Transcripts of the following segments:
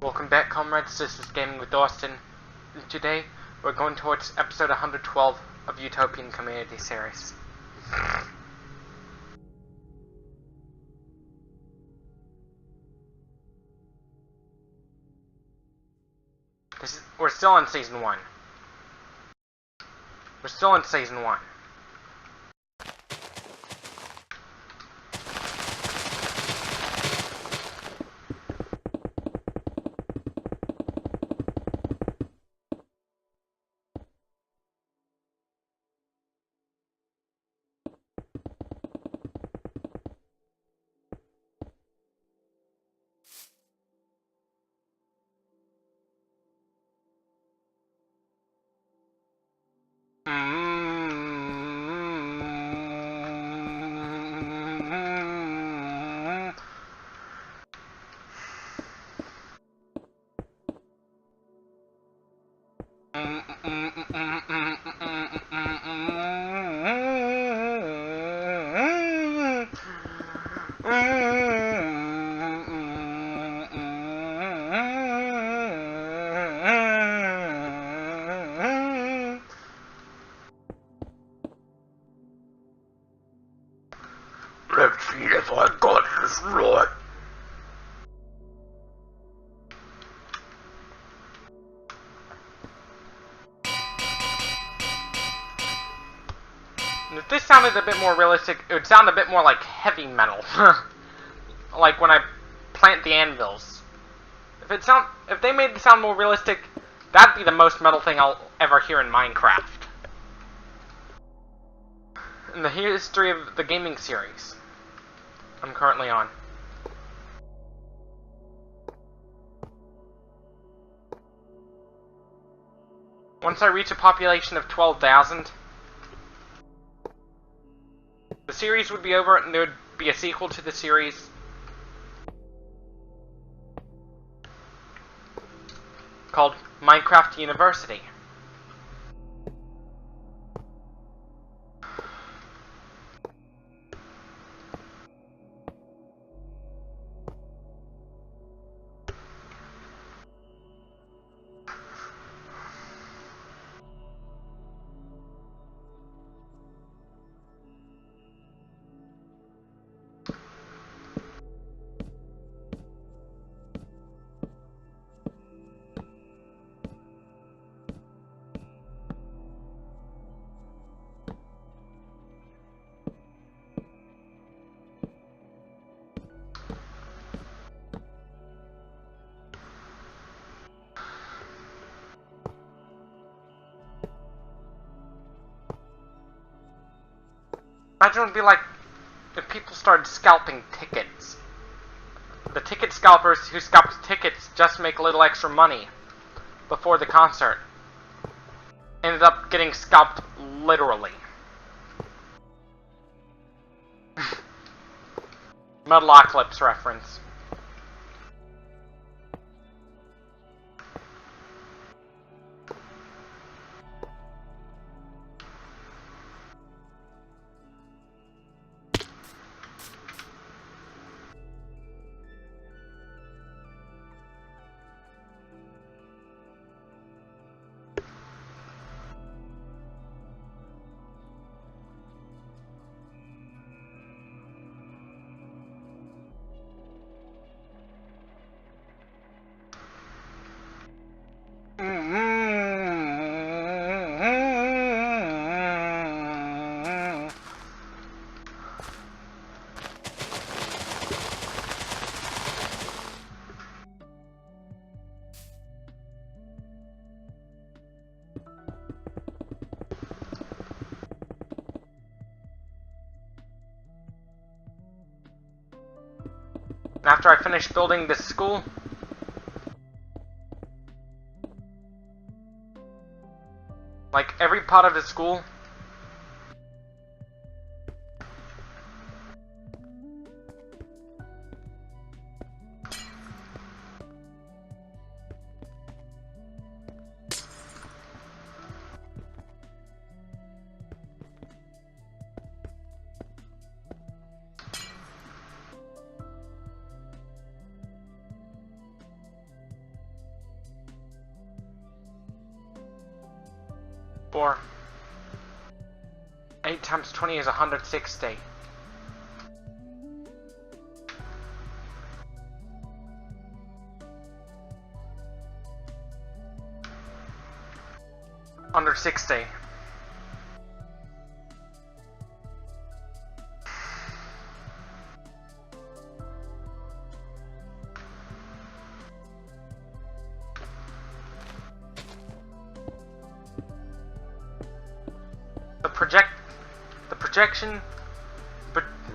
Welcome back, comrades. This is Gaming with Austin, and today we're going towards episode 112 of Utopian Community Series. We're still in Season 1. We're still in Season 1. Let's see if I got this right. If this sounded a bit more realistic, it would sound a bit more like heavy metal. Like when I plant the anvils. If they made it sound more realistic, that'd be the most metal thing I'll ever hear in Minecraft. In the history of the gaming series I'm currently on. Once I reach a population of 12,000, the series would be over and there would be a sequel to the series called Minecraft University. Imagine it would be like if people started scalping tickets. The ticket scalpers who scalp tickets just to make a little extra money before the concert ended up getting scalped literally. Metalocalypse reference. After I finish building this school, like every part of the school, Or 8 times 20 is 160. Under 60.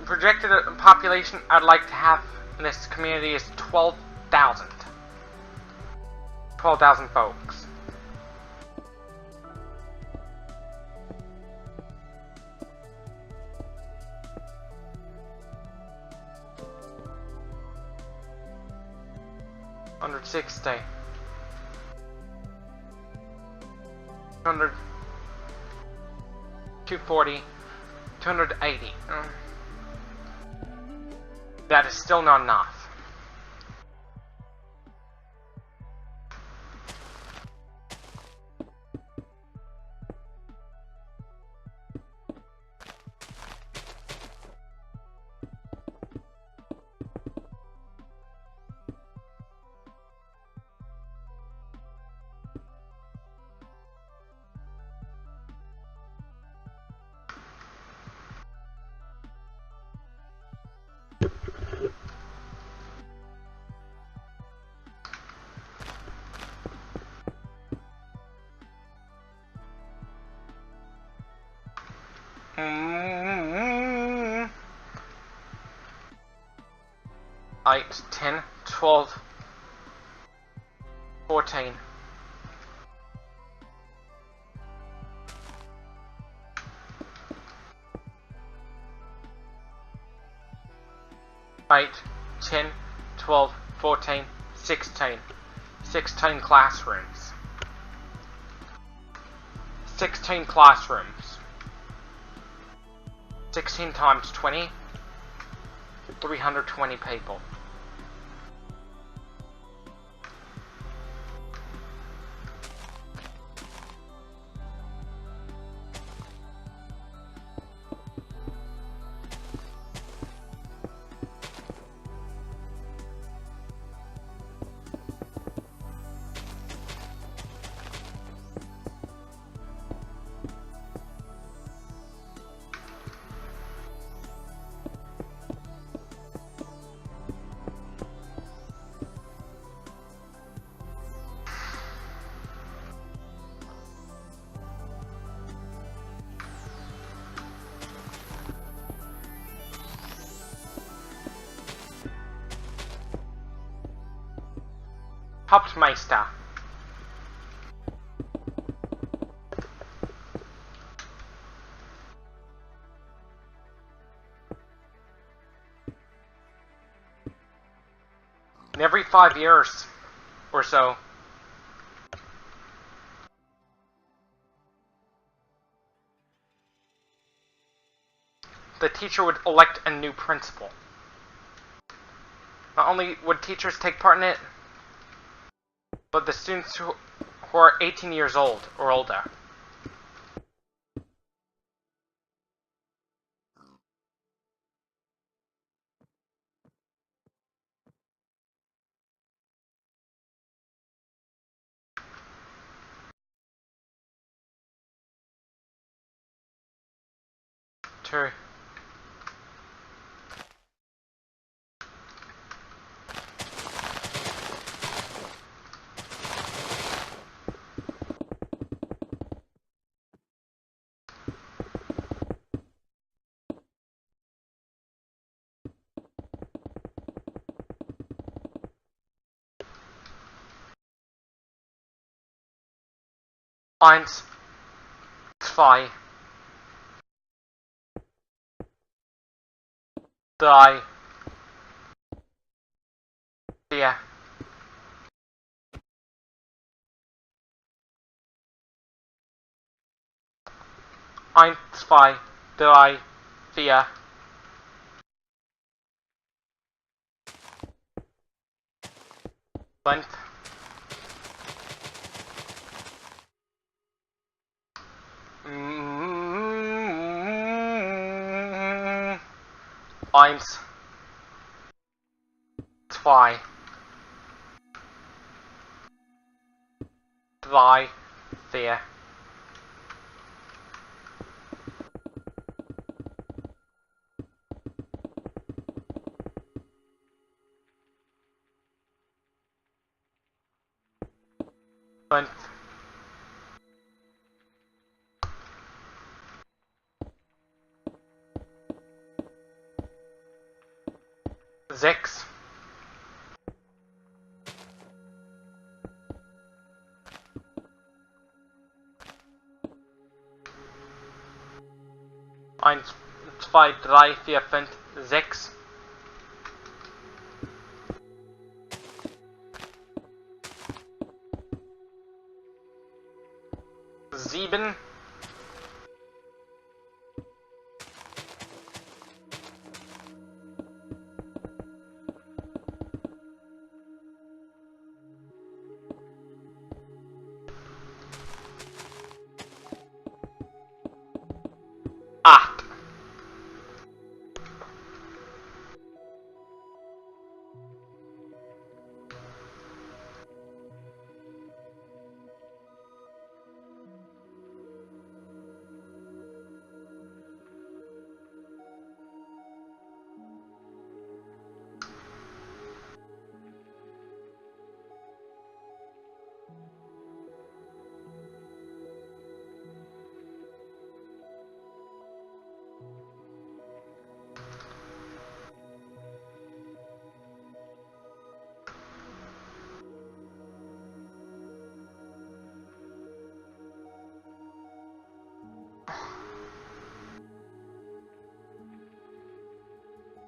Projected population I'd like to have in this community is 12,000. 12,000 folks. Under 60. 200. 240. 280. That is still not enough. Eight, 10, 12, 14. Eight, 10, 12, 14, 16. 16 classrooms. 16 classrooms. 16 times 20. 320 people. Hauptmeister. And every 5 years or so, the teacher would elect a new principal. Not only would teachers take part in it, but the students who are 18 years old or older. True. Eins, zwei, drei, vier, eins, zwei, drei, vier, fünf, Eins, zwei, drei, vier, fünf, sechs, eins, zwei, drei, vier, fünf, sechs, sieben, acht,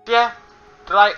vier, drei,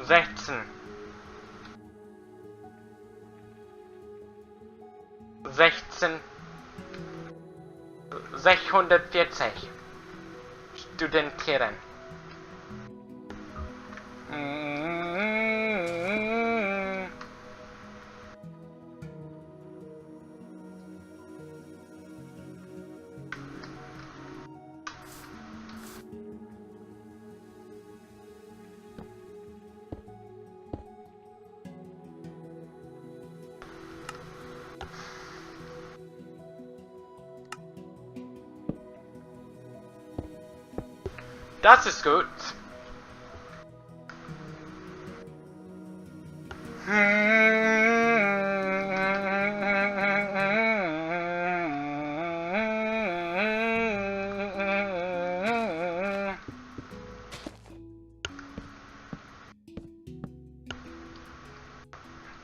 sechzehn, 16, 640 Studentieren. Das ist gut.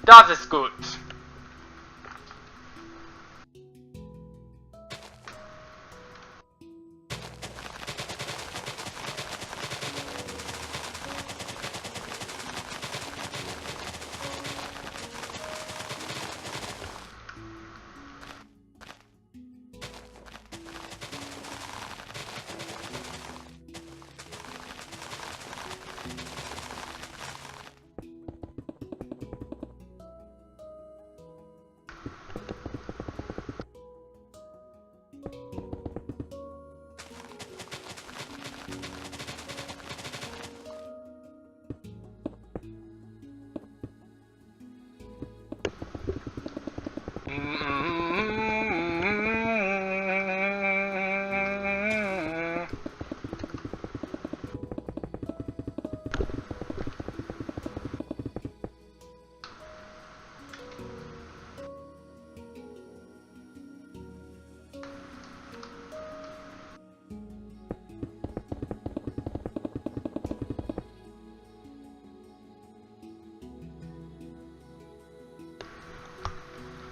Das ist gut.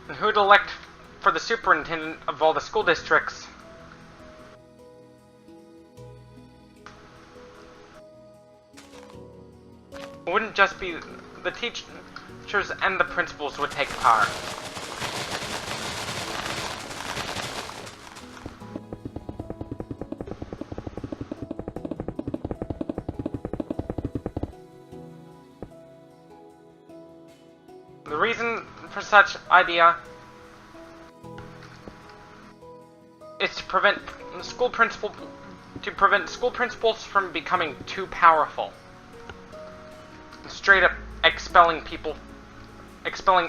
And who'd elect for the superintendent of all the school districts? It wouldn't just be the teachers and the principals would take part. The reason for such idea is to prevent school principals from becoming too powerful. Straight up expelling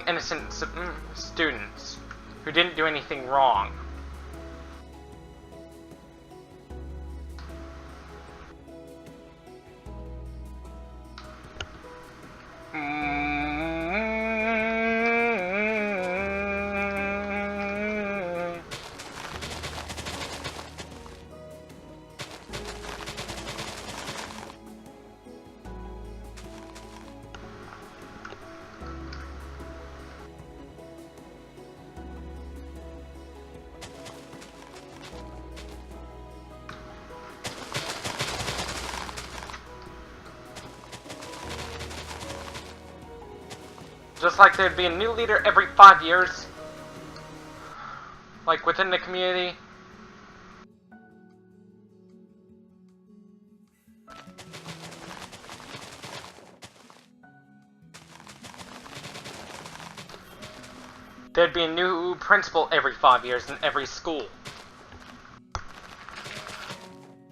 innocent students who didn't do anything wrong. Just like there'd be a new leader every 5 years, like within the community. There'd be a new principal every 5 years in every school.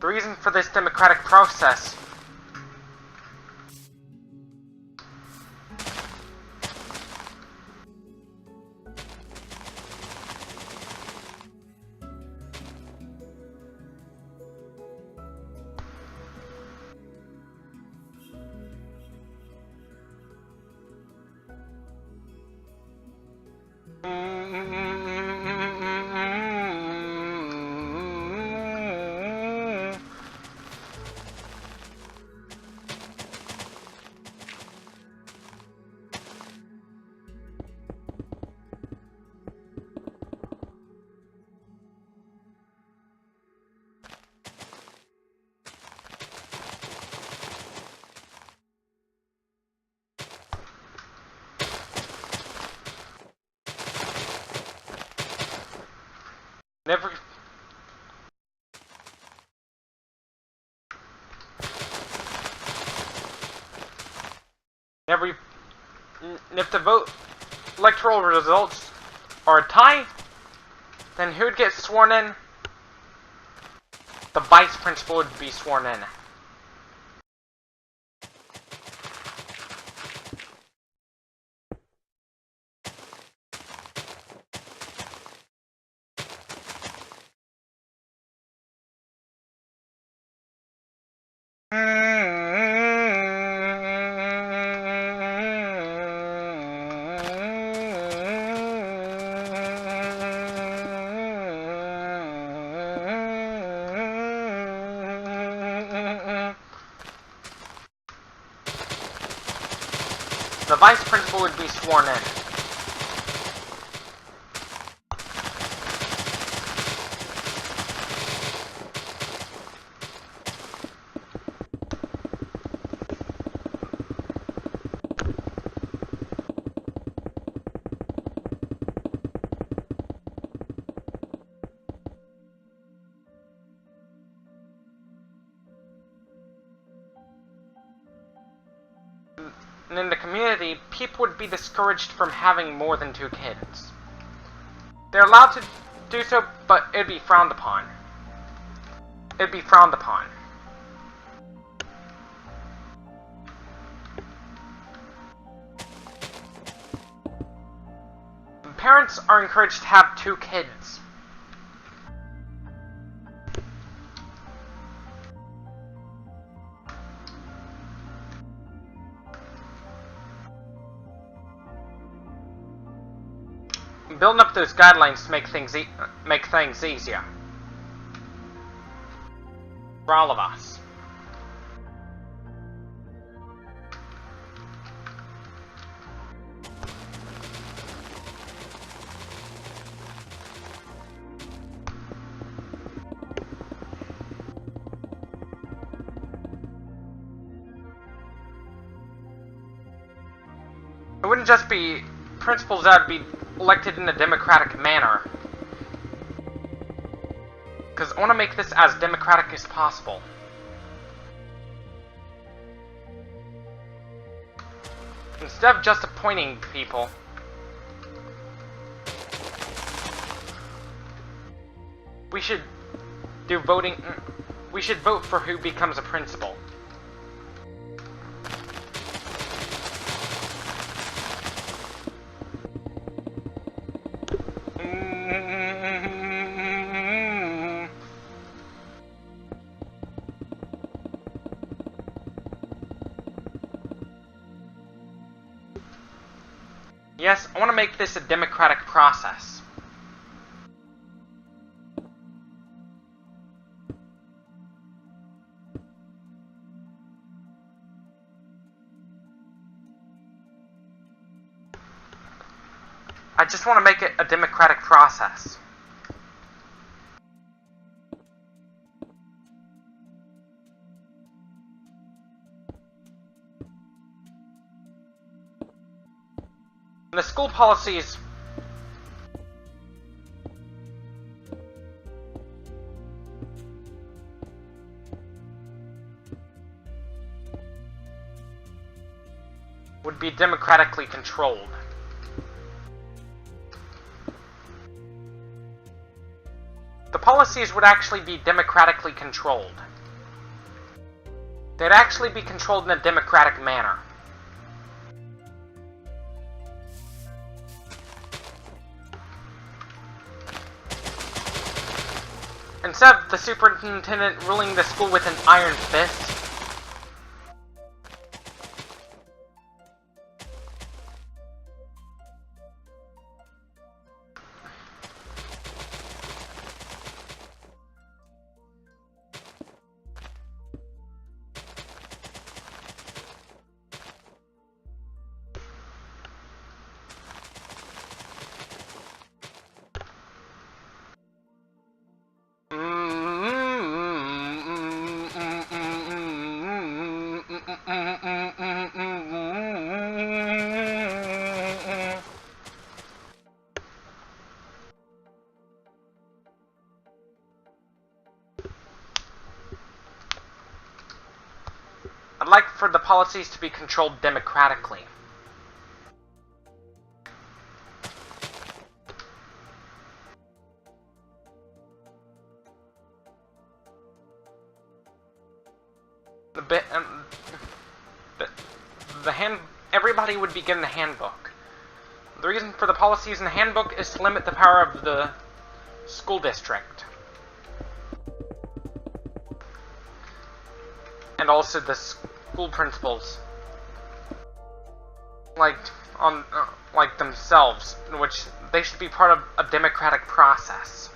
The reason for this democratic process never. If the electoral results are a tie, then who'd get sworn in? The vice principal would be sworn in. The vice principal would be sworn in. And in the community, people would be discouraged from having more than 2 kids. They're allowed to do so, but it'd be frowned upon. It'd be frowned upon. Parents are encouraged to have 2 kids. Building up those guidelines to make things easier for all of us. wouldn't just be principals that would be elected in a democratic manner. Because I want to make this as democratic as possible. Instead of just appointing people, we should do voting. We should vote for who becomes a principal. Yes, I want to make this a democratic process. I just want to make it a democratic process. The school policies would be democratically controlled. The policies would actually be democratically controlled. They'd actually be controlled in a democratic manner. Instead of the superintendent ruling the school with an iron fist, I'd like for the policies to be controlled democratically. Everybody would be given a handbook. The reason for the policies in the handbook is to limit the power of the school district. And also the school principals. Like themselves, which they should be part of a democratic process.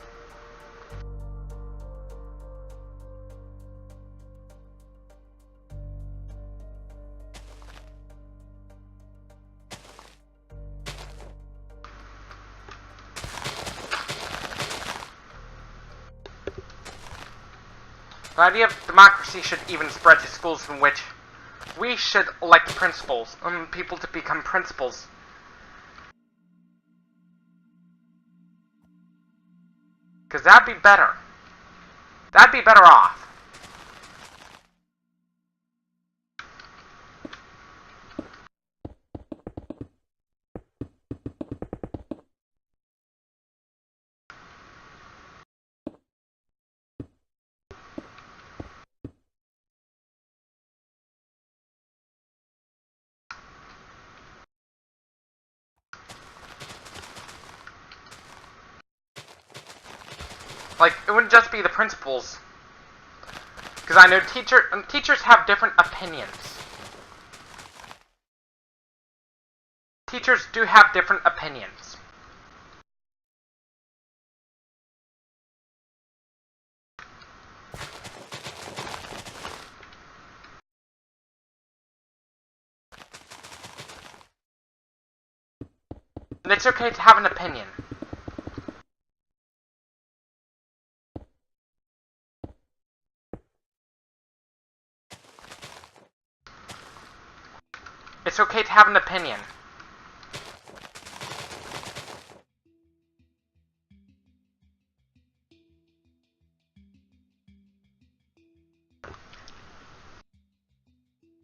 The idea of democracy should even spread to schools in which we should elect principals, people to become principals. Because that'd be better. That'd be better off. Like, it wouldn't just be the principals. Because I know teachers have different opinions. Teachers do have different opinions. And it's okay to have an opinion. It's okay to have an opinion.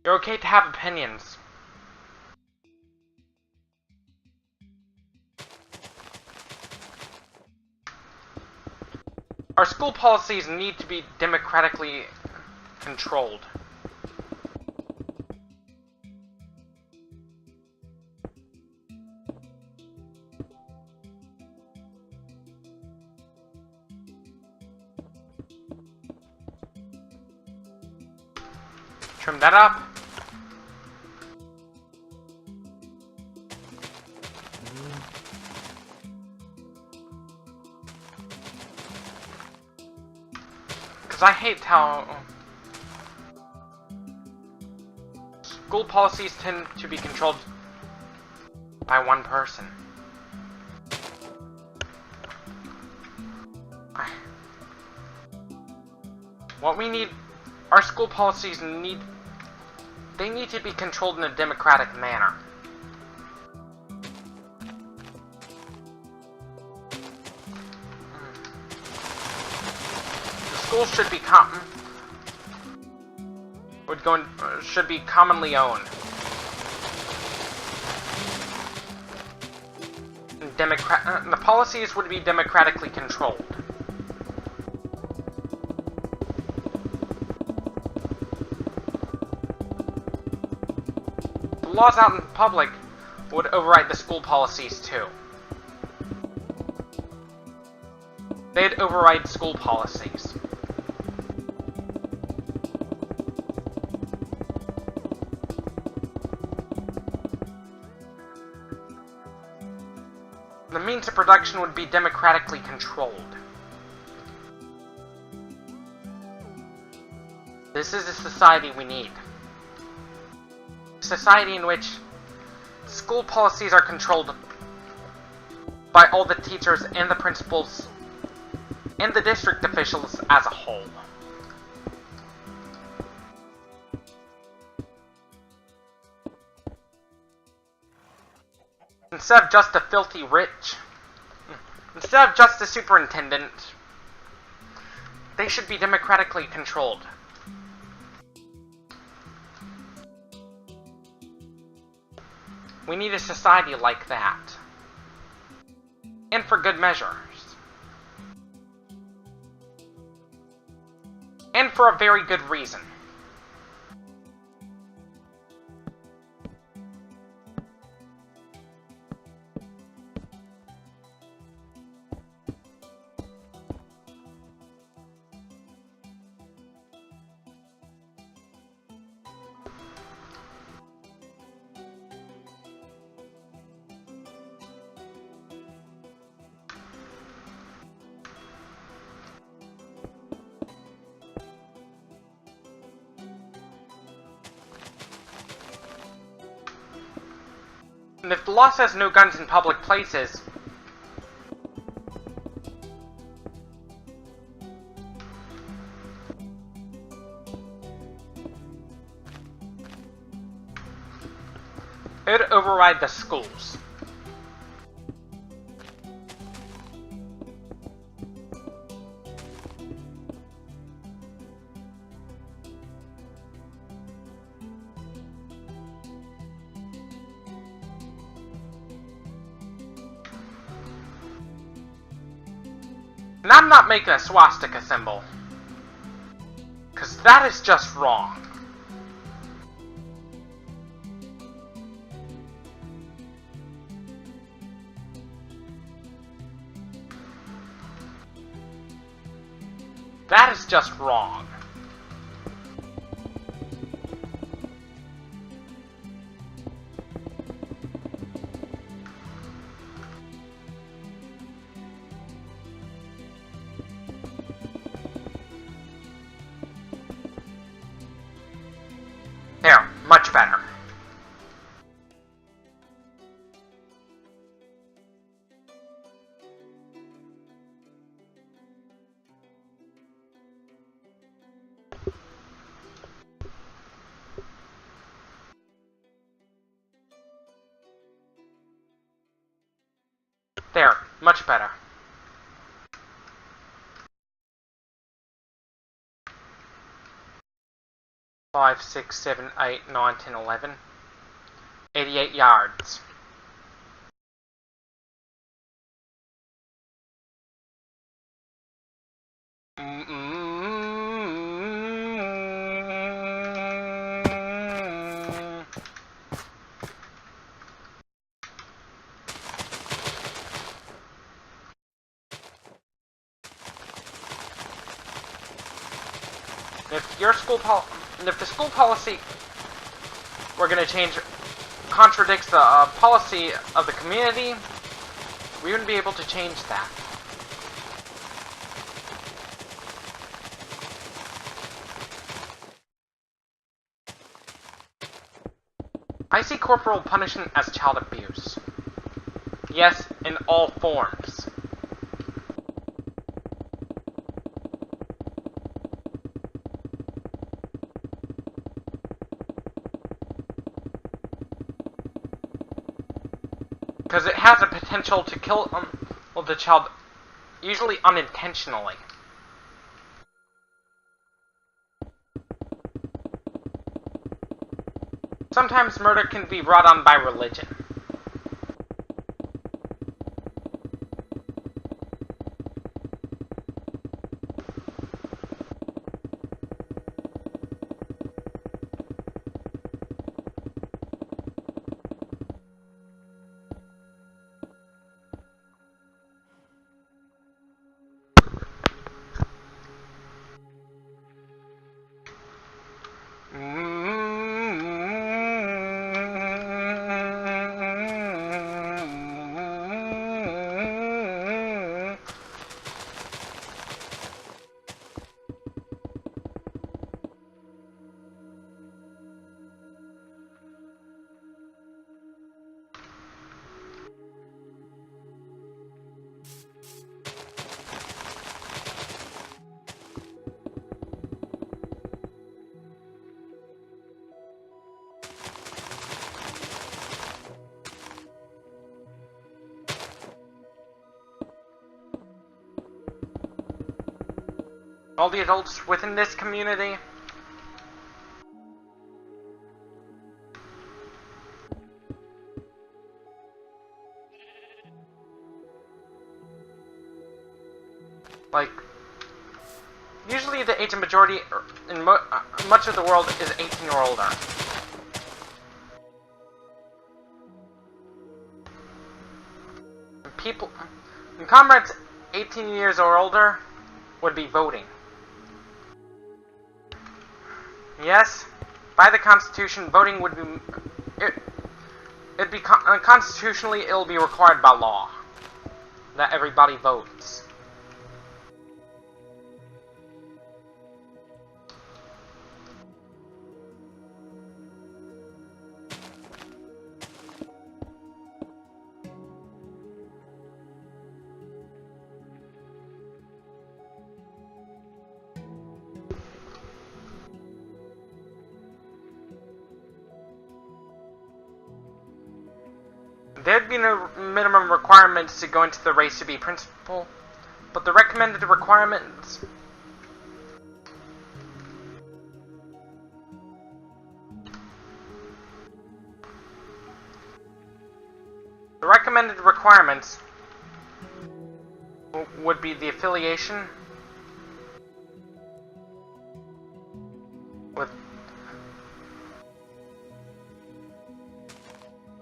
You're okay to have opinions. Our school policies need to be democratically controlled. Trim that up. Because I hate how school policies tend to be controlled by one person. What we need, our school policies need to be controlled in a democratic manner. Schools should be should be commonly owned. The policies would be democratically controlled. The laws out in public would override the school policies too. They'd override school policies. The means of production would be democratically controlled. This is the society we need. A society in which school policies are controlled by all the teachers and the principals and the district officials as a whole. Instead of just a filthy rich, instead of just a superintendent, they should be democratically controlled. We need a society like that. And for good measures. And for a very good reason. And if the law says no guns in public places, it would override the schools. And I'm not making a swastika symbol, because that is just wrong. That is just wrong. There, much better. There, much better. 5, 6, 7, 8, 9, 10, 11. 88 yards. If the school policy we're going to change contradicts the policy of the community, we wouldn't be able to change that. I see corporal punishment as child abuse. Yes, in all forms. Because it has a potential to kill the child, usually unintentionally. Sometimes murder can be brought on by religion. All the adults within this community usually the age of majority in much of the world is 18 or older. And comrades 18 years or older would be voting. Yes, by the Constitution, voting would be... It'd be constitutionally, it'll be required by law that everybody votes. There'd be no minimum requirements to go into the race to be principal, but the recommended requirements... The recommended requirements would be the affiliation with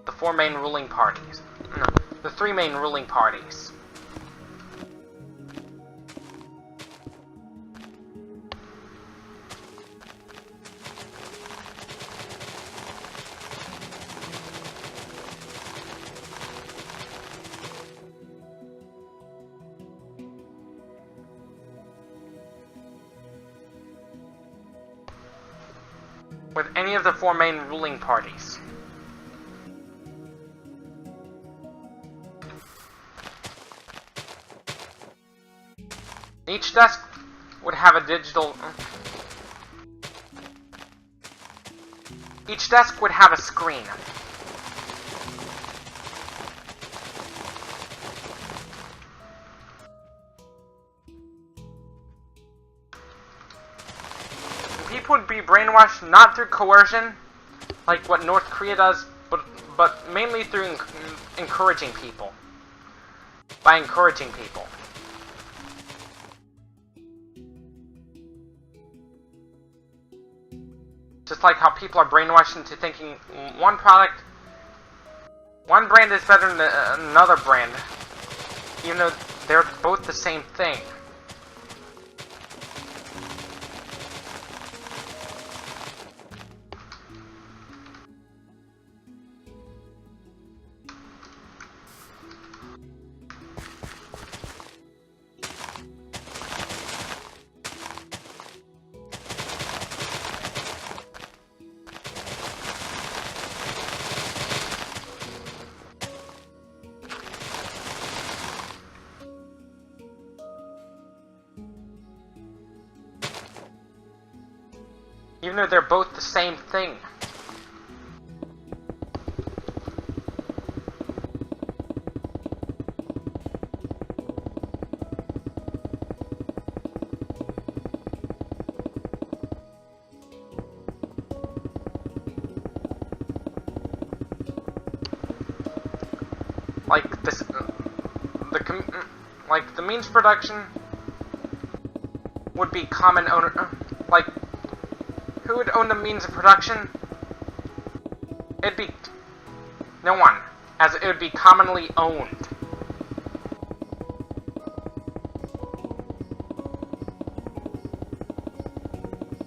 the four main ruling parties. No, the three main ruling parties. With any of the four main ruling parties. Each desk would have a digital... Each desk would have a screen. people would be brainwashed not through coercion, like what North Korea does, but mainly through encouraging people. By encouraging people. Just like how people are brainwashed into thinking one brand is better than another brand, even though they're both the same thing. Even though they're both the same thing. Like this, like the means production would be common owner, like. Who would own the means of production? It'd be no one, as it would be commonly owned.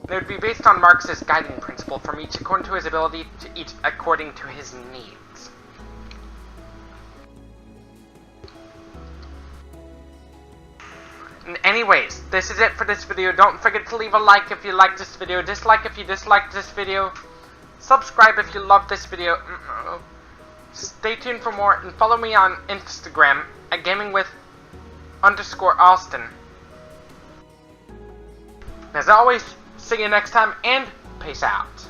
It would be based on Marx's guiding principle, from each according to his ability, to each according to his needs. Anyways, this is it for this video. Don't forget to leave a like if you like this video, dislike if you disliked this video, subscribe if you love this video. Stay tuned for more, and follow me on Instagram at gamingwith_Austin. As always, see you next time, and peace out.